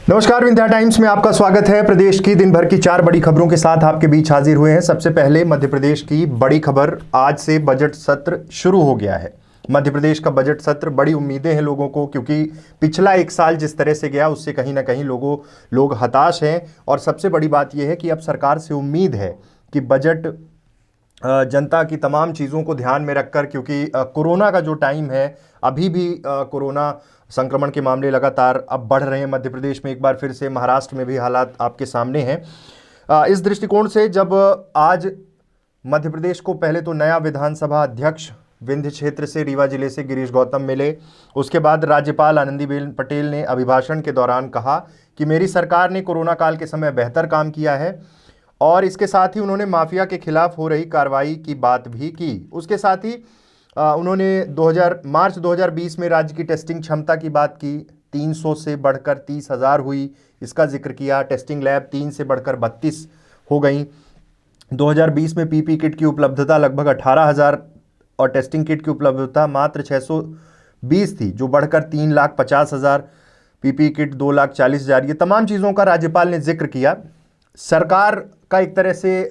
नमस्कार, विंध्या टाइम्स में आपका स्वागत है। प्रदेश की दिन भर की 4 बड़ी खबरों के साथ आपके बीच हाजिर हुए हैं। सबसे पहले मध्य प्रदेश की बड़ी खबर, आज से बजट सत्र शुरू हो गया है। मध्य प्रदेश का बजट सत्र, बड़ी उम्मीदें हैं लोगों को, क्योंकि पिछला 1 साल जिस तरह से गया उससे कहीं ना कहीं लोग हताश हैं। और सबसे बड़ी बात यह है कि अब सरकार से उम्मीद है कि बजट जनता की तमाम चीज़ों को ध्यान में रखकर, क्योंकि कोरोना का जो टाइम है, अभी भी कोरोना संक्रमण के मामले लगातार अब बढ़ रहे हैं मध्य प्रदेश में। एक बार फिर से महाराष्ट्र में भी हालात आपके सामने हैं। इस दृष्टिकोण से जब आज मध्य प्रदेश को पहले तो नया विधानसभा अध्यक्ष विंध्य क्षेत्र से, रीवा जिले से गिरीश गौतम मिले, उसके बाद राज्यपाल आनंदीबेन पटेल ने अभिभाषण के दौरान कहा कि मेरी सरकार ने कोरोना काल के समय बेहतर काम किया है, और इसके साथ ही उन्होंने माफिया के खिलाफ हो रही कार्रवाई की बात भी की। उसके साथ ही उन्होंने मार्च 2020 में राज्य की टेस्टिंग क्षमता की बात की, 300 से बढ़कर 30,000 हुई, इसका जिक्र किया। टेस्टिंग लैब 3 से बढ़कर 32 हो गई। 2020 में पीपी किट की उपलब्धता लगभग 18,000 और टेस्टिंग किट की उपलब्धता मात्र 620 थी, जो बढ़कर 3,50,000, पीपी किट 2,40,000। ये तमाम चीज़ों का राज्यपाल ने जिक्र किया। सरकार का एक तरह से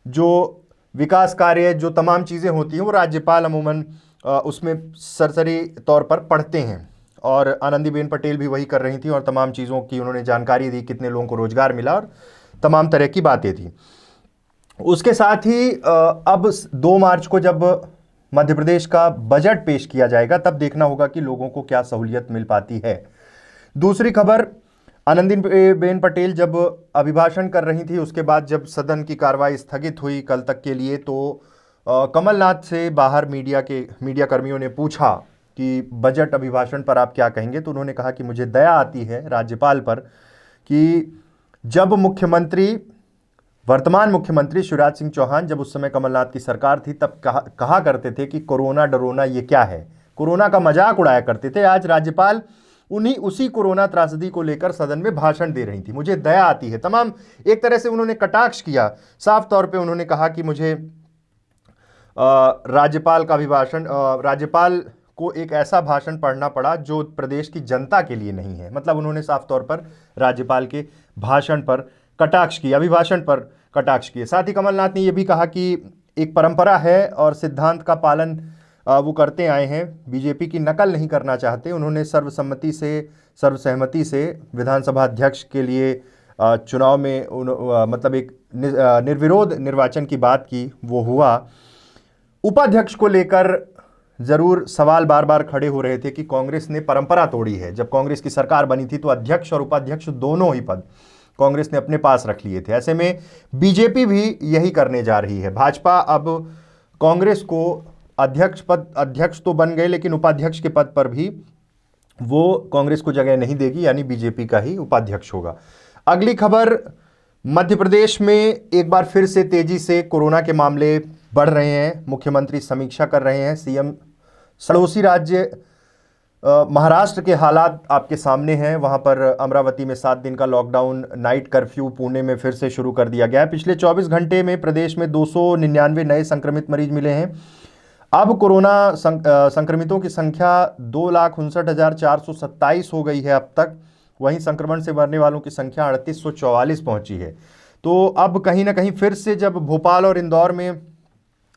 जो विकास कार्य, जो तमाम चीज़ें होती हैं, वो राज्यपाल अमूमन उसमें सरसरी तौर पर पढ़ते हैं, और आनंदीबेन पटेल भी वही कर रही थी, और तमाम चीज़ों की उन्होंने जानकारी दी, कितने लोगों को रोजगार मिला और तमाम तरह की बातें थी। उसके साथ ही अब 2 मार्च को जब मध्य प्रदेश का बजट पेश किया जाएगा, तब देखना होगा कि लोगों को क्या सहूलियत मिल पाती है। दूसरी खबर, आनंदीबेन पटेल जब अभिभाषण कर रही थी, उसके बाद जब सदन की कार्रवाई स्थगित हुई कल तक के लिए, तो कमलनाथ से बाहर मीडिया कर्मियों ने पूछा कि बजट अभिभाषण पर आप क्या कहेंगे। तो उन्होंने कहा कि मुझे दया आती है राज्यपाल पर कि जब वर्तमान मुख्यमंत्री शिवराज सिंह चौहान, जब उस समय कमलनाथ की सरकार थी, तब कहा करते थे कि कोरोना डरोना ये क्या है, कोरोना का मजाक उड़ाया करते थे। आज राज्यपाल उसी कोरोना त्रासदी को लेकर सदन में भाषण दे रही थी। मुझे दया आती है, तमाम एक तरह से उन्होंने कटाक्ष किया। साफ तौर पे उन्होंने कहा कि मुझे राज्यपाल का अभिभाषण, राज्यपाल को एक ऐसा भाषण पढ़ना पड़ा जो प्रदेश की जनता के लिए नहीं है। मतलब उन्होंने साफ तौर पर राज्यपाल के भाषण पर कटाक्ष किया, अभिभाषण पर कटाक्ष किए। साथ ही कमलनाथ ने यह भी कहा कि एक परंपरा है और सिद्धांत का पालन वो करते आए हैं, बीजेपी की नकल नहीं करना चाहते। उन्होंने सर्वसहमति से विधानसभा अध्यक्ष के लिए चुनाव में मतलब एक निर्विरोध निर्वाचन की बात की, वो हुआ। उपाध्यक्ष को लेकर जरूर सवाल बार बार खड़े हो रहे थे कि कांग्रेस ने परंपरा तोड़ी है। जब कांग्रेस की सरकार बनी थी तो अध्यक्ष और उपाध्यक्ष दोनों ही पद कांग्रेस ने अपने पास रख लिए थे। ऐसे में बीजेपी भी यही करने जा रही है। भाजपा अब कांग्रेस को अध्यक्ष तो बन गए, लेकिन उपाध्यक्ष के पद पर भी वो कांग्रेस को जगह नहीं देगी, यानी बीजेपी का ही उपाध्यक्ष होगा। अगली खबर, मध्य प्रदेश में एक बार फिर से तेजी से कोरोना के मामले बढ़ रहे हैं। मुख्यमंत्री समीक्षा कर रहे हैं। सीएम पड़ोसी राज्य महाराष्ट्र के हालात आपके सामने हैं। वहां पर अमरावती में 7 दिन का लॉकडाउन, नाइट कर्फ्यू पुणे में फिर से शुरू कर दिया गया है। पिछले 24 घंटे में प्रदेश में 299 नए संक्रमित मरीज मिले हैं। अब कोरोना संक्रमितों की संख्या 2,59,427 हो गई है अब तक। वहीं संक्रमण से मरने वालों की संख्या 3,844 पहुंची है। तो अब कहीं ना कहीं फिर से, जब भोपाल और इंदौर में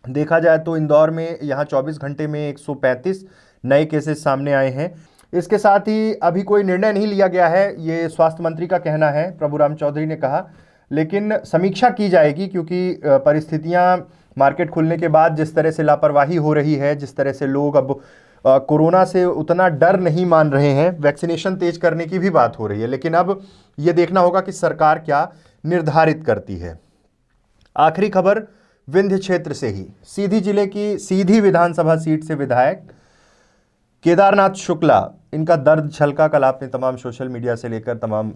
देखा जाए तो इंदौर में यहाँ 24 घंटे में 135 नए केसेस सामने आए हैं। इसके साथ ही अभी कोई निर्णय नहीं लिया गया है, ये स्वास्थ्य मंत्री का कहना है, प्रभुराम चौधरी ने कहा, लेकिन समीक्षा की जाएगी, क्योंकि परिस्थितियां मार्केट खुलने के बाद जिस तरह से लापरवाही हो रही है, जिस तरह से लोग अब कोरोना से उतना डर नहीं मान रहे हैं, वैक्सीनेशन तेज करने की भी बात हो रही है, लेकिन अब ये देखना होगा कि सरकार क्या निर्धारित करती है। आखिरी खबर, विंध्य क्षेत्र से ही सीधी जिले की सीधी विधानसभा सीट से विधायक केदारनाथ शुक्ला, इनका दर्द छलका। कल आपने तमाम सोशल मीडिया से लेकर तमाम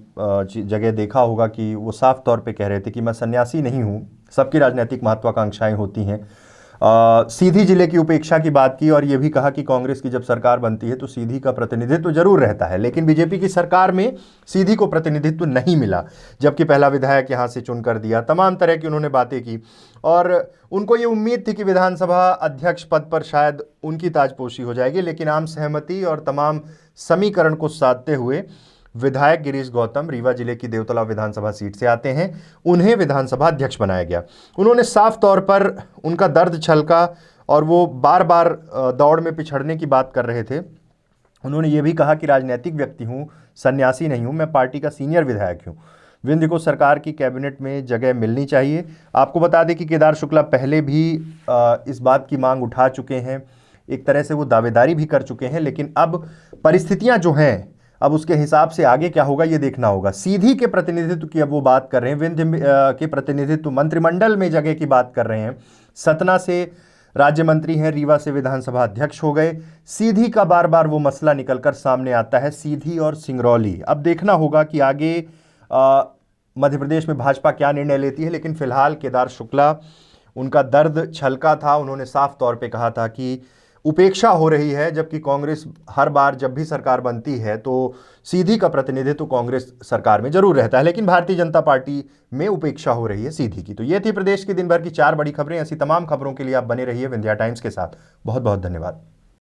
जगह देखा होगा कि वो साफ तौर पे कह रहे थे कि मैं सन्यासी नहीं हूँ, सबकी राजनीतिक महत्वाकांक्षाएं होती हैं। सीधी जिले की उपेक्षा की बात की, और ये भी कहा कि कांग्रेस की जब सरकार बनती है तो सीधी का प्रतिनिधित्व जरूर रहता है, लेकिन बीजेपी की सरकार में सीधी को प्रतिनिधित्व नहीं मिला, जबकि पहला विधायक यहाँ से चुनकर दिया। तमाम तरह की उन्होंने बातें की, और उनको ये उम्मीद थी कि विधानसभा अध्यक्ष पद पर शायद उनकी ताजपोशी हो जाएगी, लेकिन आम सहमति और तमाम समीकरण को साधते हुए विधायक गिरीश गौतम रीवा जिले की देवतला विधानसभा सीट से आते हैं, उन्हें विधानसभा अध्यक्ष बनाया गया। उन्होंने साफ तौर पर उनका दर्द छलका और वो बार बार दौड़ में पिछड़ने की बात कर रहे थे। उन्होंने ये भी कहा कि राजनीतिक व्यक्ति हूँ, सन्यासी नहीं हूँ, मैं पार्टी का सीनियर विधायक हूँ। विंध्य को सरकार की कैबिनेट में जगह मिलनी चाहिए। आपको बता दें कि केदार शुक्ला पहले भी इस बात की मांग उठा चुके हैं, एक तरह से वो दावेदारी भी कर चुके हैं, लेकिन अब परिस्थितियां जो हैं, अब उसके हिसाब से आगे क्या होगा ये देखना होगा। सीधी के प्रतिनिधित्व की अब वो बात कर रहे हैं, विंध्य के प्रतिनिधित्व, मंत्रिमंडल में जगह की बात कर रहे हैं। सतना से राज्य मंत्री हैं, रीवा से विधानसभा अध्यक्ष हो गए। सीधी का बार बार वो मसला निकलकर सामने आता है, सीधी और सिंगरौली। अब देखना होगा कि आगे मध्य प्रदेश में भाजपा क्या निर्णय लेती है, लेकिन फिलहाल केदार शुक्ला, उनका दर्द छलका था। उन्होंने साफ तौर पे कहा था कि उपेक्षा हो रही है, जबकि कांग्रेस हर बार जब भी सरकार बनती है तो सीधी का प्रतिनिधित्व कांग्रेस सरकार में जरूर रहता है, लेकिन भारतीय जनता पार्टी में उपेक्षा हो रही है सीधी की। तो ये थी प्रदेश की दिन भर की 4 बड़ी खबरें। ऐसी तमाम खबरों के लिए आप बने रहिए विंध्या टाइम्स के साथ। बहुत बहुत धन्यवाद।